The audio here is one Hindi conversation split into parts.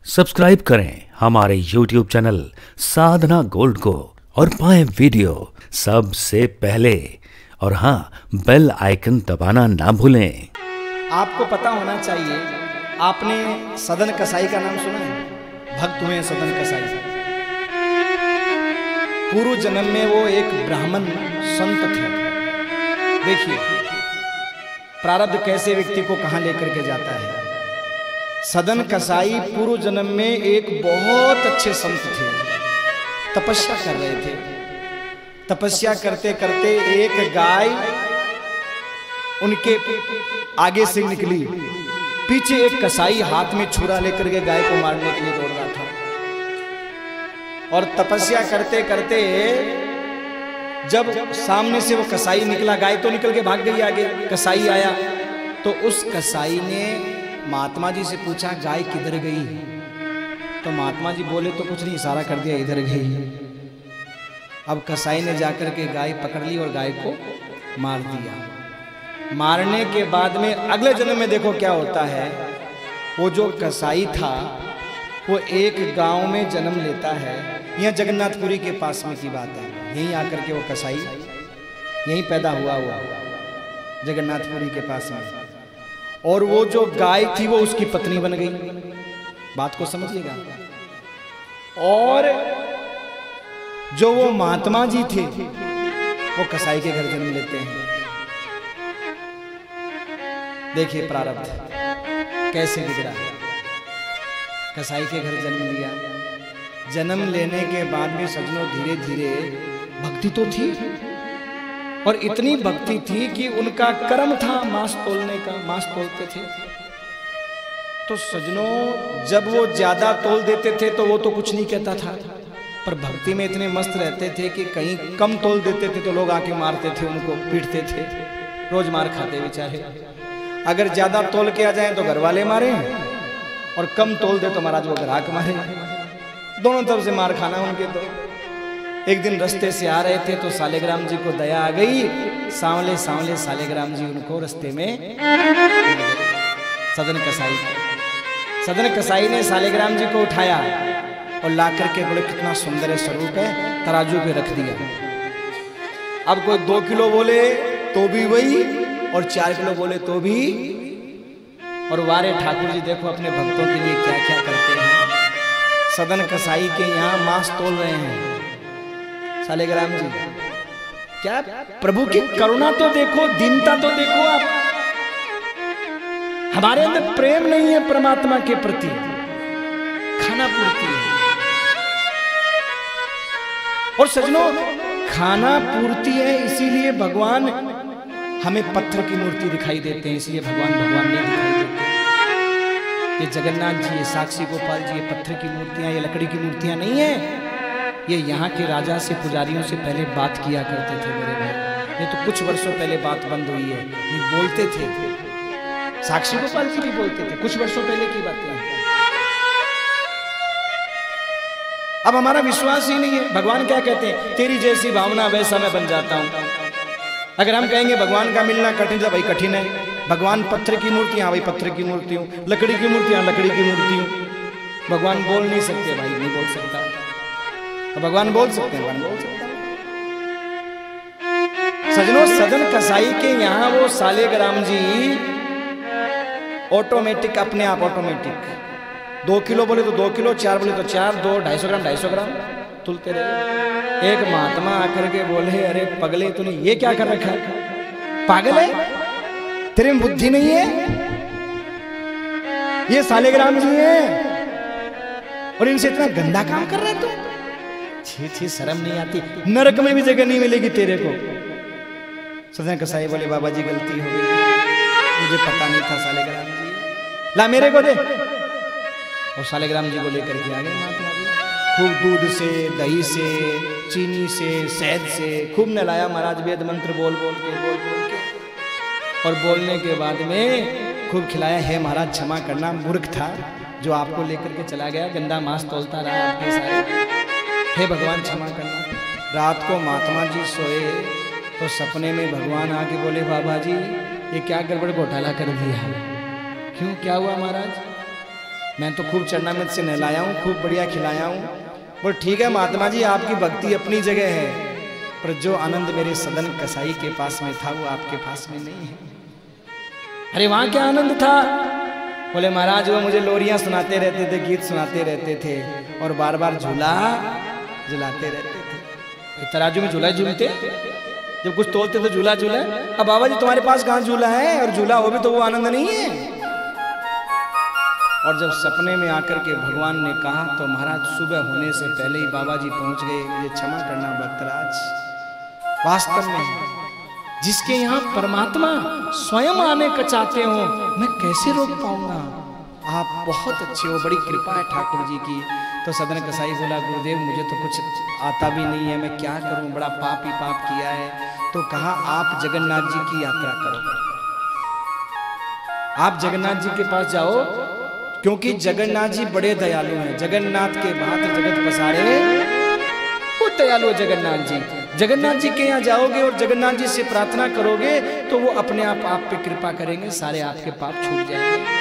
सब्सक्राइब करें हमारे YouTube चैनल साधना गोल्ड को और पाएं वीडियो सबसे पहले। और हाँ, बेल आइकन दबाना ना भूलें। आपको पता होना चाहिए, आपने सदन कसाई का नाम सुना है? भक्त हुए सदन कसाई। पूर्व जन्म में वो एक ब्राह्मण संत थे। देखिए प्रारब्ध कैसे व्यक्ति को कहां लेकर के जाता है। सदन कसाई पूर्व जन्म में एक बहुत अच्छे संत थे, तपस्या कर रहे थे। तपस्या करते करते एक गाय उनके आगे से निकली, पीछे एक कसाई हाथ में छुरा लेकर के गाय को मारने के लिए दौड़ रहा था। और तपस्या करते करते जब सामने से वो कसाई निकला, गाय तो निकल के भाग गई आगे, कसाई आया तो उस कसाई ने महात्मा जी से पूछा गाय किधर गई? तो महात्मा जी बोले तो कुछ नहीं, इशारा कर दिया इधर गई। अब कसाई ने जाकर के गाय पकड़ ली और गाय को मार दिया। मारने के बाद में अगले जन्म में देखो क्या होता है। वो जो कसाई था वो एक गांव में जन्म लेता है। यह जगन्नाथपुरी के पास में की बात है। यहीं आकर के वो कसाई यहीं पैदा हुआ जगन्नाथपुरी के पास में। और वो जो गाय थी वो उसकी पत्नी बन गई। बात को समझिएगा। और जो वो महात्मा जी थे वो कसाई के घर जन्म लेते हैं। देखिए प्रारब्ध कैसे बिगड़ा। कसाई के घर जन्म लिया। जन्म लेने के बाद में सजनों धीरे धीरे भक्ति तो थी, और इतनी भक्ति थी कि उनका कर्म था मांस तोलने का, मांस तोलते थे। तो सजनों जब वो ज्यादा तोल देते थे तो वो तो कुछ नहीं कहता था, पर भक्ति में इतने मस्त रहते थे कि कहीं कम तोल देते थे तो लोग आके मारते थे, उनको पीटते थे, रोज मार खाते बेचारे। अगर ज्यादा तोल के आ जाए तो घर वाले मारे, और कम तोल दे तो महाराज वो ग्राहक मारे। दोनों तरफ से मार खाना उनके। तो एक दिन रास्ते से आ रहे थे तो सालेग्राम जी को दया आ गई। सांवले सांवले सालेग्राम जी उनको रास्ते में सदन कसाई ने सालेग्राम जी को उठाया और ला करके बोले कितना सुंदर है स्वरूप है, तराजू पे रख दिया। अब कोई 2 किलो बोले तो भी वही, और 4 किलो बोले तो भी। और वारे ठाकुर जी देखो अपने भक्तों के लिए क्या क्या करते हैं। सदन कसाई के यहाँ मांस तोल रहे हैं सालेग्राम जी। क्या प्रभु की करुणा तो देखो, दीनता तो देखो आप। हमारे अंदर प्रेम नहीं है परमात्मा के प्रति, खाना पूर्ति है। और सजनों खाना पूर्ति है, इसीलिए भगवान हमें पत्थर की मूर्ति दिखाई देते हैं। इसलिए भगवान नहीं दिखाई देते। ये जगन्नाथ जी, ये साक्षी गोपाल जी, ये पत्थर की मूर्तियां, ये लकड़ी की मूर्तियां नहीं है। ये यहाँ के राजा से, पुजारियों से पहले बात किया करते थे मेरे भाई। ये तो कुछ वर्षों पहले बात बंद हुई है। ये बोलते थे, साक्षी गोपाल जी भी बोलते थे, कुछ वर्षों पहले की बातें। अब हमारा विश्वास ही नहीं है। भगवान क्या कहते हैं? तेरी जैसी भावना वैसा मैं बन जाता हूं। अगर हम कहेंगे भगवान का मिलना कठिन है, भाई कठिन है। भगवान पत्थर की मूर्ति, हाँ भाई पत्थर की मूर्ति हूँ। लकड़ी की मूर्ति, हाँ लकड़ी की मूर्ति हूँ। भगवान बोल नहीं सकते भाई, नहीं बोल सकता। तो भगवान बोल सकते हैं, भगवान बोल सकते हैं। सजनों सदन कसाई के यहाँ वो सालेग्राम जी ऑटोमेटिक, अपने आप ऑटोमेटिक 2 किलो बोले तो 2 किलो, 4 बोले तो 4, 2 250 ग्राम 250 ग्राम तुलते रहे। एक महात्मा आकर के बोले अरे पगले तूने ये क्या कर रखा है? पागल है, तेरे में बुद्धि नहीं है? ये सालेग्राम जी है और इनसे इतना गंदा काम कर रहा है तू? छी शर्म नहीं आती? नरक में भी जगह नहीं मिलेगी तेरे को। सदन कसाई बोले बाबा जी गलती हो गई, मुझे पता नहीं था। सालेग्राम जी ला मेरे को दे। और सालेग्राम जी को लेकर के आ गए महात्मा जी। खूब दूध से, दही से, चीनी से, शहद से खूब नहलाया महाराज। वेद मंत्र बोल बोल के और बोलने के बाद में खूब खिलाया। है महाराज क्षमा करना, मूर्ख था जो आपको लेकर के चला गया, गंदा मांस तोलता रहा आपके सारे। हे भगवान क्षमा करना। रात को महात्मा जी सोए तो सपने में भगवान आके बोले बाबा जी ये क्या गड़बड़ घोटाला कर दिया? क्यों, क्या हुआ महाराज? मैं तो खूब चरणामृत से नहलाया हूँ, खूब बढ़िया खिलाया हूँ। बोल ठीक है महात्मा जी, आपकी भक्ति अपनी जगह है, पर जो आनंद मेरे सदन कसाई के पास में था वो आपके पास में नहीं है। अरे वहां क्या आनंद था? बोले महाराज वो मुझे लोरियां सुनाते रहते थे, गीत सुनाते रहते थे और बार बार झूला झुलाते रहते थे। तराजू में झूला झूलते, जब कुछ तोलते तो झूला झूला। अब बाबा जी तुम्हारे पास कहाँ झूला है? और झूला हो भी तो वो आनंद नहीं है। और जब सपने में आकर के भगवान ने कहा तो महाराज सुबह होने से पहले ही बाबा जी पहुंच गए। ये क्षमा करना भक्तराज, वास्तव में जिसके यहाँ परमात्मा स्वयं आने का चाहते हो, मैं कैसे रोक पाऊंगा? आप बहुत अच्छे हो, बड़ी कृपा है ठाकुर जी की। तो सदन कसाई बोला गुरुदेव मुझे तो कुछ आता भी नहीं है, मैं क्या करूं, बड़ा पाप ही पाप किया है। तो कहा आप जगन्नाथ जी की यात्रा करो, आप जगन्नाथ जी के पास जाओ, क्योंकि जगन्नाथ जी बड़े दयालु हैं। जगन्नाथ के बाद जगत पसारे वो दयालु जगन्नाथ जी। जगन्नाथ जी के यहाँ जाओगे और जगन्नाथ जी से प्रार्थना करोगे तो वो अपने आप पे कृपा करेंगे, सारे आपके पाप छूट जाएंगे।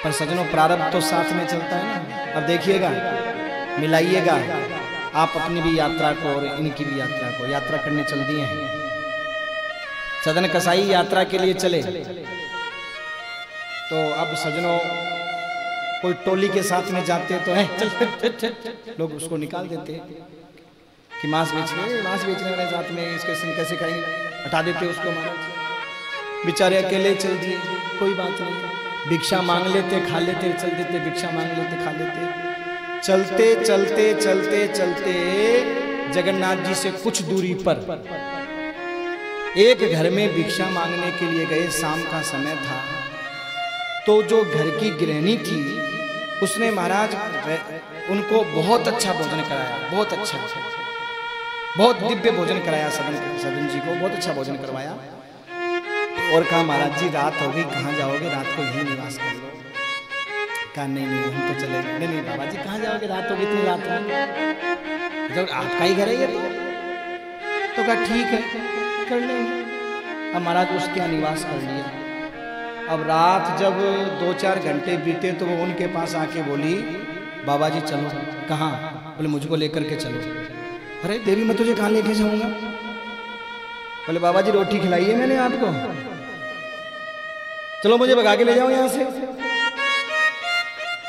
पर सजनों प्रारब्ध तो साथ में चलता है ना। अब देखिएगा, मिलाइएगा आप अपनी भी यात्रा को और इनकी भी यात्रा को। यात्रा करने चल दिए हैं, सदन कसाई यात्रा के लिए चले। तो अब सजनों कोई टोली के साथ में जाते तो है चल लोग उसको निकाल देते कि मांस बेचने वाले साथ में इसके संग कैसे खाएंगे, हटा देते उसको। महाराज बेचारे अकेले चल दिए, कोई बात नहीं, भिक्षा मांग लेते खा लेते, चल देते, भिक्षा मांग लेते खा लेते। चलते चलते चलते चलते जगन्नाथ जी से कुछ दूरी पर एक घर में भिक्षा मांगने के लिए गए। शाम का समय था। तो जो घर की गृहिणी थी उसने महाराज उनको बहुत अच्छा भोजन कराया, बहुत अच्छा, बहुत दिव्य भोजन कराया। सदन जी को बहुत अच्छा भोजन करवाया और कहा महाराज जी रात हो गई, कहाँ जाओगे, रात को यहीं निवास कर लो। कहा नहीं नहीं हम तो चले। नहीं नहीं बाबा जी कहाँ जाओगे, रात हो गई, इतनी रात में, जब आपका ही घर है ये तो कहा ठीक है कर लेंगे। अब महाराज उसके यहाँ निवास कर लिया। अब रात जब 2-4 घंटे बीते तो वो उनके पास आके बोली बाबा जी चलो। कहाँ? बोले मुझको लेकर के चलो। अरे देवी मैं तुझे कहाँ लेके जाऊंगा? बोले बाबा जी रोटी खिलाई है मैंने आपको, चलो मुझे भगा के ले जाओ यहाँ से।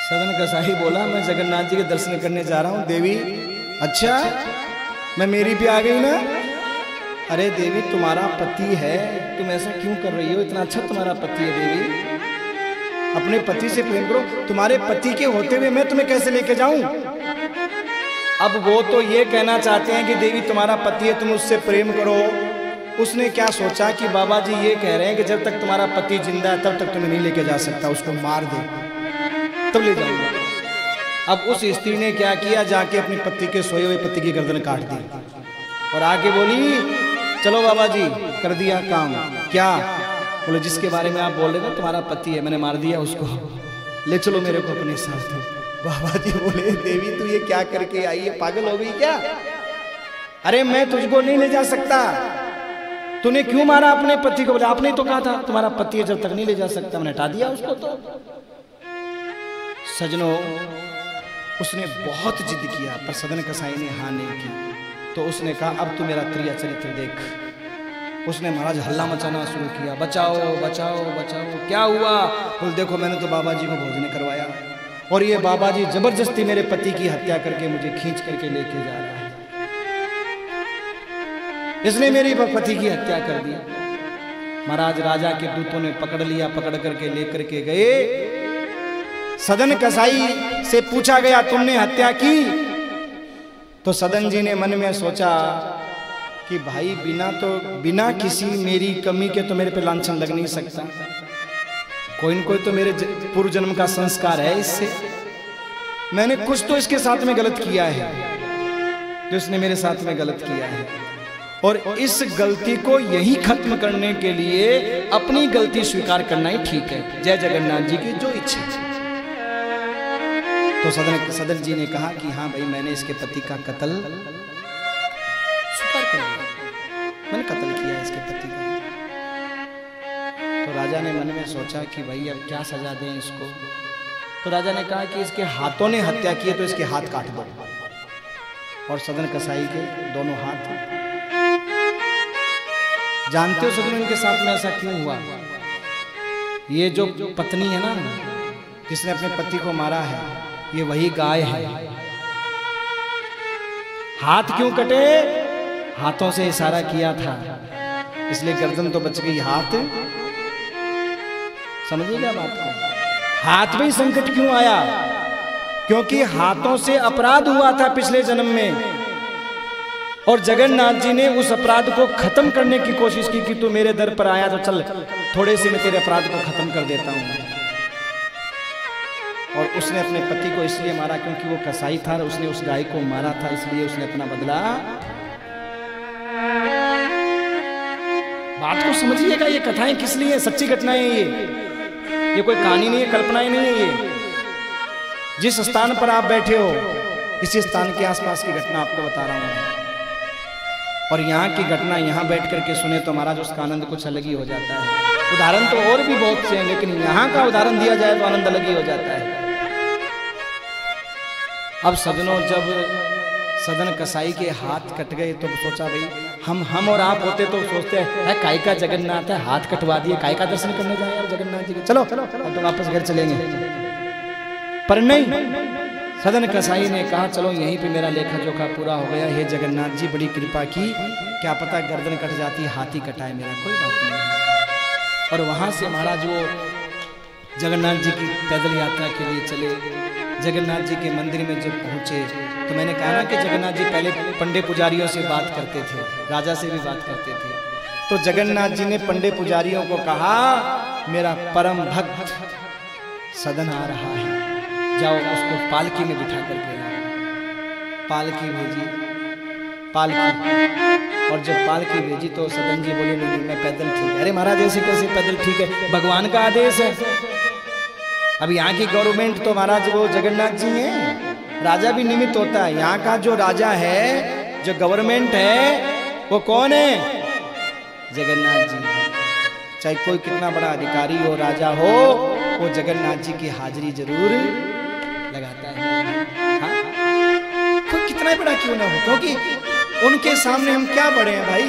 सदन कसाई बोला मैं जगन्नाथ जी के दर्शन करने जा रहा हूँ। देवी अच्छा मैं मेरी भी आ गई ना। अरे देवी तुम्हारा पति है, तुम ऐसा क्यों कर रही हो? इतना अच्छा तुम्हारा पति है देवी, अपने पति से प्रेम करो। तुम्हारे पति के होते हुए मैं तुम्हें कैसे लेके जाऊं? अब वो तो ये कहना चाहते हैं कि देवी तुम्हारा पति है, तुम उससे प्रेम करो। उसने क्या सोचा कि बाबा जी ये कह रहे हैं कि जब तक तुम्हारा पति जिंदा है तब तक तुम्हें नहीं लेके जा सकता, उसको मार दे तब ले जाऊंगा। अब उस स्त्री ने क्या किया, जाके अपने पति के सोए हुए पति की गर्दन काट दी और आके बोली चलो बाबा जी कर दिया काम। क्या? बोले जिसके बारे में आप बोल रहे थे तुम्हारा पति है, मैंने मार दिया उसको, ले चलो मेरे को अपने साथ। बाबा जी बोले देवी तू ये क्या करके आई है, पागल हो गई क्या? अरे मैं तुझको नहीं ले जा सकता, तूने क्यों मारा अपने पति को? बोले आपने तो कहा था तुम्हारा पति है, जब तक नहीं ले जा सकता, मैंने हटा दिया उसको। तो सजनों उसने बहुत जिद किया पर सदन कसाई ने हाँ नहीं की। तो उसने कहा अब तू मेरा त्रिया चरित्र देख। उसने महाराज हल्ला मचाना शुरू किया, बचाओ बचाओ बचाओ। क्या हुआ? बोल देखो मैंने तो बाबा जी को भोजन करवाया और ये बाबा जी जबरदस्ती मेरे पति की हत्या करके मुझे खींच करके लेके जा रहा है, इसने मेरी पति की हत्या कर दी। महाराज राजा के दूतों ने पकड़ लिया, पकड़ करके लेकर के गए। सदन कसाई से पूछा गया तुमने हत्या की? तो सदन जी ने मन में सोचा कि भाई बिना किसी मेरी कमी के तो मेरे पे लांछन लग नहीं सकता, कोई न कोई तो मेरे पूर्व जन्म का संस्कार है, इससे मैंने कुछ तो इसके साथ में गलत किया है जो इसने मेरे साथ में गलत किया है, और इस गलती को यही खत्म करने के लिए अपनी गलती स्वीकार करना ही ठीक है। जय जगन्नाथ जी की जो इच्छा। तो सदन जी ने कहा कि हाँ भाई मैंने इसके पति का कत्ल स्वीकार कर लिया, मैंने कत्ल किया इसके पति का। तो राजा ने मन में सोचा कि भाई अब क्या सजा दें इसको। तो राजा ने कहा कि इसके हाथों ने हत्या की है तो इसके हाथ काट दो। और सदन कसाई के दोनों हाथ। जानते हो सदन इनके साथ में ऐसा क्यों हुआ? ये जो पत्नी है ना जिसने अपने पति को मारा है, ये वही गाय है। हाथ क्यों कटे? हाथों से इशारा किया था, इसलिए गर्दन तो बच गई, हाथ समझिएगा बात को। हाथ में ही संकट क्यों आया? क्योंकि हाथों से अपराध हुआ था पिछले जन्म में, और जगन्नाथ जी ने उस अपराध को खत्म करने की कोशिश की कि तू मेरे दर पर आया तो चल थोड़े से मैं तेरे अपराध को खत्म कर देता हूं। और उसने अपने पति को इसलिए मारा क्योंकि वो कसाई था, उसने उस गाय को मारा था, इसलिए उसने अपना बदला। बात को समझिएगा, ये कथाएं किस लिए? सच्ची घटनाएं ये कोई कहानी नहीं है, कल्पनाएं नहीं है। ये जिस स्थान पर आप बैठे हो इसी स्थान के आसपास की घटना आपको बता रहा हूं, और यहाँ की घटना यहाँ बैठ करके सुने तो महाराज उसका आनंद कुछ अलग ही हो जाता है। उदाहरण तो और भी बहुत से हैं, लेकिन यहाँ का उदाहरण दिया जाए तो आनंद अलग ही हो जाता है। अब सदनों, जब सदन कसाई के हाथ कट गए तो सोचा भाई हम और आप होते तो सोचते हैं काय का जगन्नाथ है, हाथ कटवा दिए, काय का दर्शन करने जाए यार जगन्नाथ जी के, चलो अब तो वापस घर चलेंगे। पर नहीं, सदन कसाई ने कहा चलो यहीं पे मेरा लेखा जोखा पूरा हो गया। हे जगन्नाथ जी बड़ी कृपा की, क्या पता गर्दन कट जाती, हाथी कटाए मेरा, कोई बात नहीं। और वहां से महाराज वो जगन्नाथ जी की पैदल यात्रा के लिए चले। जगन्नाथ जी के मंदिर में जब पहुंचे तो मैंने कहा ना कि जगन्नाथ जी पहले पंडे पुजारियों से बात करते थे, राजा से भी बात करते थे। तो जगन्नाथ जी ने पंडे पुजारियों को कहा मेरा परम भक्त सदन आ रहा है, जाओ उसको पालकी में बिठा करके लाओ। पालकी भेजी, पालकी, और जब पालकी भेजी तो सदन जी बोले नहीं मैं पैदल ठीक है। अरे महाराज ऐसे कैसे पैदल ठीक है, भगवान का आदेश है। अब यहाँ की गवर्नमेंट तो महाराज वो जगन्नाथ जी हैं, राजा भी निमित्त होता है। यहाँ का जो राजा है, जो गवर्नमेंट है, वो कौन है? जगन्नाथ जी। चाहे कोई कितना बड़ा अधिकारी हो, राजा हो, वो जगन्नाथ जी की हाजिरी जरूर लगाता है। हाँ? कोई कितना बड़ा क्यों ना हो, क्योंकि उनके सामने हम क्या बड़े हैं भाई।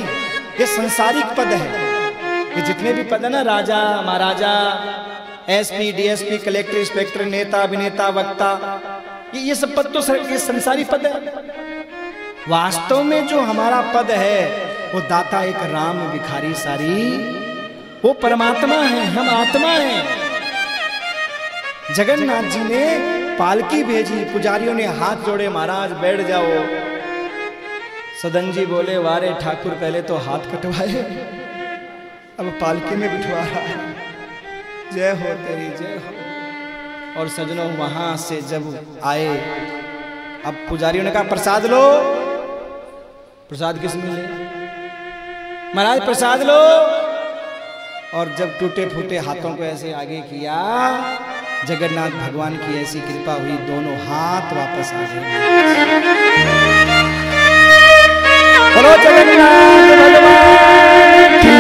ये संसारिक पद है, ये जितने भी पद है ना, राजा, महाराजा, एसपी, डीएसपी, कलेक्टर, इंस्पेक्टर, नेता, अभिनेता, वक्ता, ये सब पद तो ये संसारी पद है। वास्तव में जो हमारा पद है वो दाता एक राम भिखारी सारी, वो परमात्मा है, हम आत्मा हैं। जगन्नाथ जी ने पालकी भेजी, पुजारियों ने हाथ जोड़े, महाराज बैठ जाओ। सदन जी बोले वारे ठाकुर पहले तो हाथ कटवाए, अब पालकी में बिठवा रहा है। जय हो तेरी जय हो। और सजनों वहां से जब आए, अब पुजारियों ने कहा प्रसाद लो। प्रसाद किस मिले? महाराज प्रसाद लो। और जब टूटे फूटे हाथों को ऐसे आगे किया, जगन्नाथ भगवान की ऐसी कृपा हुई, दोनों हाथ वापस आ गए। बोलो जगन्नाथ भगवान की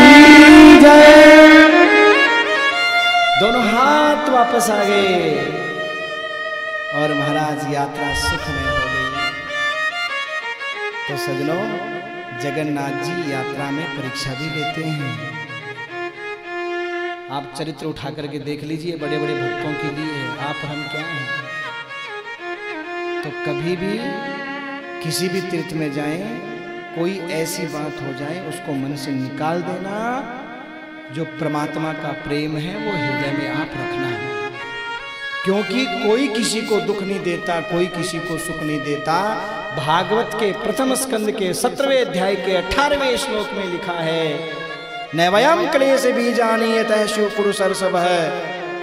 जय। दोनों हाथ वापस आ गए और महाराज यात्रा सुखमय हो गई। तो सजनों, जगन्नाथ जी यात्रा में परीक्षा भी लेते हैं। आप चरित्र उठा करके देख लीजिए, बड़े बड़े भक्तों के लिए आप हम क्या हैं। तो कभी भी किसी भी तीर्थ में जाएं, कोई ऐसी बात हो जाए उसको मन से निकाल देना। जो परमात्मा का प्रेम है वो हृदय में आप रखना है, क्योंकि कोई किसी को दुख नहीं देता, कोई किसी को सुख नहीं देता। भागवत के प्रथम स्कंद के 17वें अध्याय के 18वें श्लोक में लिखा है, नैवयम क्लेश बीजानी यतः शिव पुरुषर्षभ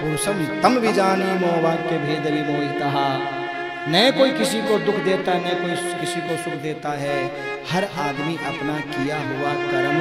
पुरुषम तम बीजानी मोह वाक्य भेद विमोहितः। न कोई किसी को दुख देता है, न कोई किसी को सुख देता है। हर आदमी अपना किया हुआ कर्म